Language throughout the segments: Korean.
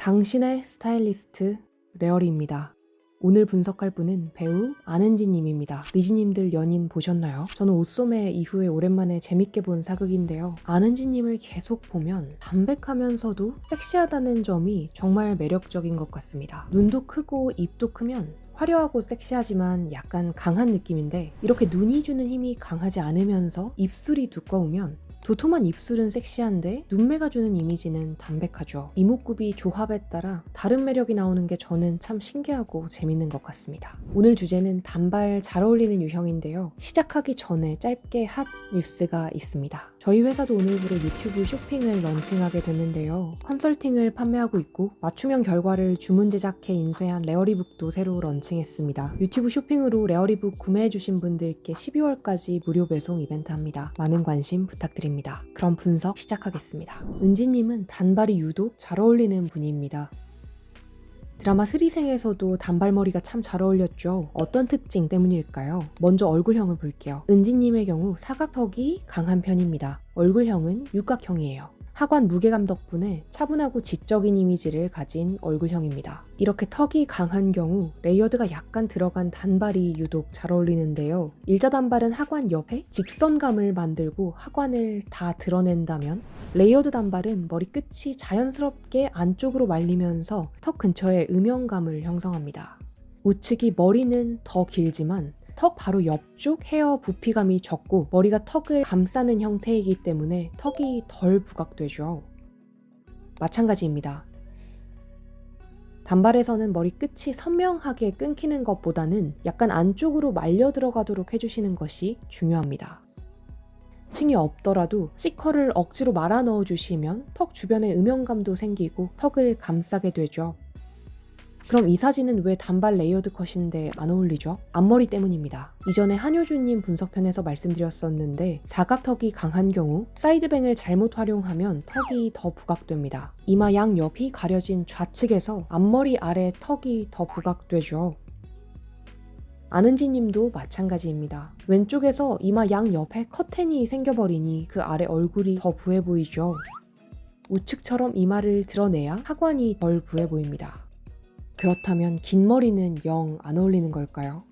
당신의 스타일리스트 레어리입니다. 오늘 분석할 분은 배우 안은지님입니다. 리지님들 연인 보셨나요? 저는 옷소매 이후에 오랜만에 재밌게 본 사극인데요. 안은지님을 계속 보면 담백하면서도 섹시하다는 점이 정말 매력적인 것 같습니다. 눈도 크고 입도 크면 화려하고 섹시하지만 약간 강한 느낌인데, 이렇게 눈이 주는 힘이 강하지 않으면서 입술이 두꺼우면 도톰한 입술은 섹시한데 눈매가 주는 이미지는 담백하죠. 이목구비 조합에 따라 다른 매력이 나오는 게 저는 참 신기하고 재밌는 것 같습니다. 오늘 주제는 단발 잘 어울리는 유형인데요. 시작하기 전에 짧게 핫 뉴스가 있습니다. 저희 회사도 오늘부로 유튜브 쇼핑을 런칭하게 됐는데요. 컨설팅을 판매하고 있고 맞춤형 결과를 주문 제작해 인쇄한 레어리북도 새로 런칭했습니다. 유튜브 쇼핑으로 레어리북 구매해주신 분들께 12월까지 무료 배송 이벤트 합니다. 많은 관심 부탁드립니다. 그럼 분석 시작하겠습니다. 은지님은 단발이 유독 잘 어울리는 분입니다. 드라마 스리생에서도 단발머리가 참 잘 어울렸죠. 어떤 특징 때문일까요? 먼저 얼굴형을 볼게요. 은지님의 경우 사각턱이 강한 편입니다. 얼굴형은 육각형이에요. 하관 무게감 덕분에 차분하고 지적인 이미지를 가진 얼굴형입니다. 이렇게 턱이 강한 경우 레이어드가 약간 들어간 단발이 유독 잘 어울리는데요. 일자 단발은 하관 옆에 직선감을 만들고 하관을 다 드러낸다면, 레이어드 단발은 머리 끝이 자연스럽게 안쪽으로 말리면서 턱 근처에 음영감을 형성합니다. 우측이 머리는 더 길지만 턱 바로 옆쪽 헤어 부피감이 적고 머리가 턱을 감싸는 형태이기 때문에 턱이 덜 부각되죠. 마찬가지입니다. 단발에서는 머리 끝이 선명하게 끊기는 것보다는 약간 안쪽으로 말려 들어가도록 해주시는 것이 중요합니다. 층이 없더라도 C컬을 억지로 말아 넣어주시면 턱 주변에 음영감도 생기고 턱을 감싸게 되죠. 그럼 이 사진은 왜 단발 레이어드 컷인데 안 어울리죠? 앞머리 때문입니다. 이전에 한효주님 분석편에서 말씀드렸었는데, 사각턱이 강한 경우 사이드뱅을 잘못 활용하면 턱이 더 부각됩니다. 이마 양옆이 가려진 좌측에서 앞머리 아래 턱이 더 부각되죠. 안은지님도 마찬가지입니다. 왼쪽에서 이마 양옆에 커튼이 생겨버리니 그 아래 얼굴이 더 부해 보이죠. 우측처럼 이마를 드러내야 하관이 덜 부해 보입니다. 그렇다면 긴 머리는 영 안 어울리는 걸까요?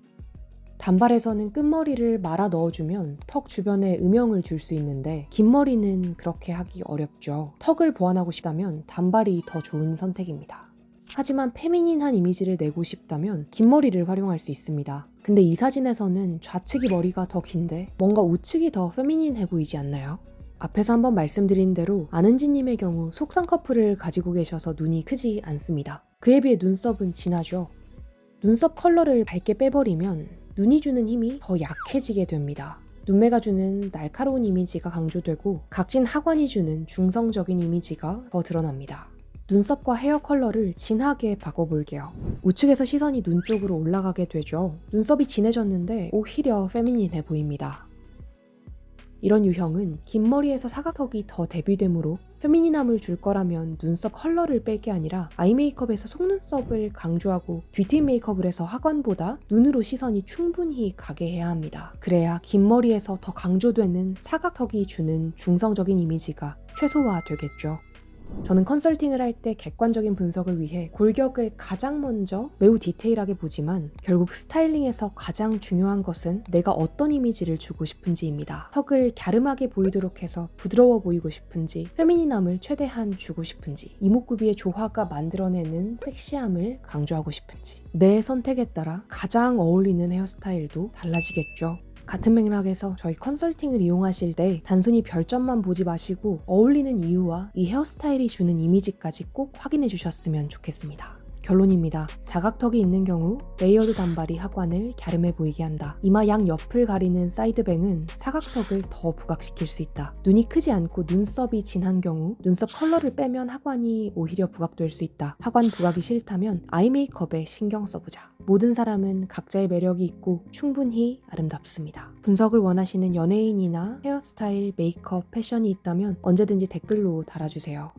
단발에서는 끝머리를 말아 넣어주면 턱 주변에 음영을 줄 수 있는데, 긴 머리는 그렇게 하기 어렵죠. 턱을 보완하고 싶다면 단발이 더 좋은 선택입니다. 하지만 페미닌한 이미지를 내고 싶다면 긴 머리를 활용할 수 있습니다. 근데 이 사진에서는 좌측이 머리가 더 긴데 뭔가 우측이 더 페미닌해 보이지 않나요? 앞에서 한번 말씀드린 대로 안은지님의 경우 속성 커플을 가지고 계셔서 눈이 크지 않습니다. 그에 비해 눈썹은 진하죠. 눈썹 컬러를 밝게 빼버리면 눈이 주는 힘이 더 약해지게 됩니다. 눈매가 주는 날카로운 이미지가 강조되고 각진 하관이 주는 중성적인 이미지가 더 드러납니다. 눈썹과 헤어 컬러를 진하게 바꿔볼게요. 우측에서 시선이 눈 쪽으로 올라가게 되죠. 눈썹이 진해졌는데 오히려 페미닌해 보입니다. 이런 유형은 긴 머리에서 사각턱이 더 대비되므로 페미닌함을 줄 거라면 눈썹 컬러를 뺄 게 아니라 아이 메이크업에서 속눈썹을 강조하고 뷰티 메이크업을 해서 하관보다 눈으로 시선이 충분히 가게 해야 합니다. 그래야 긴 머리에서 더 강조되는 사각턱이 주는 중성적인 이미지가 최소화되겠죠. 저는 컨설팅을 할 때 객관적인 분석을 위해 골격을 가장 먼저 매우 디테일하게 보지만, 결국 스타일링에서 가장 중요한 것은 내가 어떤 이미지를 주고 싶은지입니다. 턱을 갸름하게 보이도록 해서 부드러워 보이고 싶은지, 페미닌함을 최대한 주고 싶은지, 이목구비의 조화가 만들어내는 섹시함을 강조하고 싶은지, 내 선택에 따라 가장 어울리는 헤어스타일도 달라지겠죠. 같은 맥락에서 저희 컨설팅을 이용하실 때 단순히 별점만 보지 마시고 어울리는 이유와 이 헤어스타일이 주는 이미지까지 꼭 확인해 주셨으면 좋겠습니다. 결론입니다. 사각턱이 있는 경우 레이어드 단발이 하관을 갸름해 보이게 한다. 이마 양옆을 가리는 사이드뱅은 사각턱을 더 부각시킬 수 있다. 눈이 크지 않고 눈썹이 진한 경우 눈썹 컬러를 빼면 하관이 오히려 부각될 수 있다. 하관 부각이 싫다면 아이 메이크업에 신경 써보자. 모든 사람은 각자의 매력이 있고 충분히 아름답습니다. 분석을 원하시는 연예인이나 헤어스타일, 메이크업, 패션이 있다면 언제든지 댓글로 달아주세요.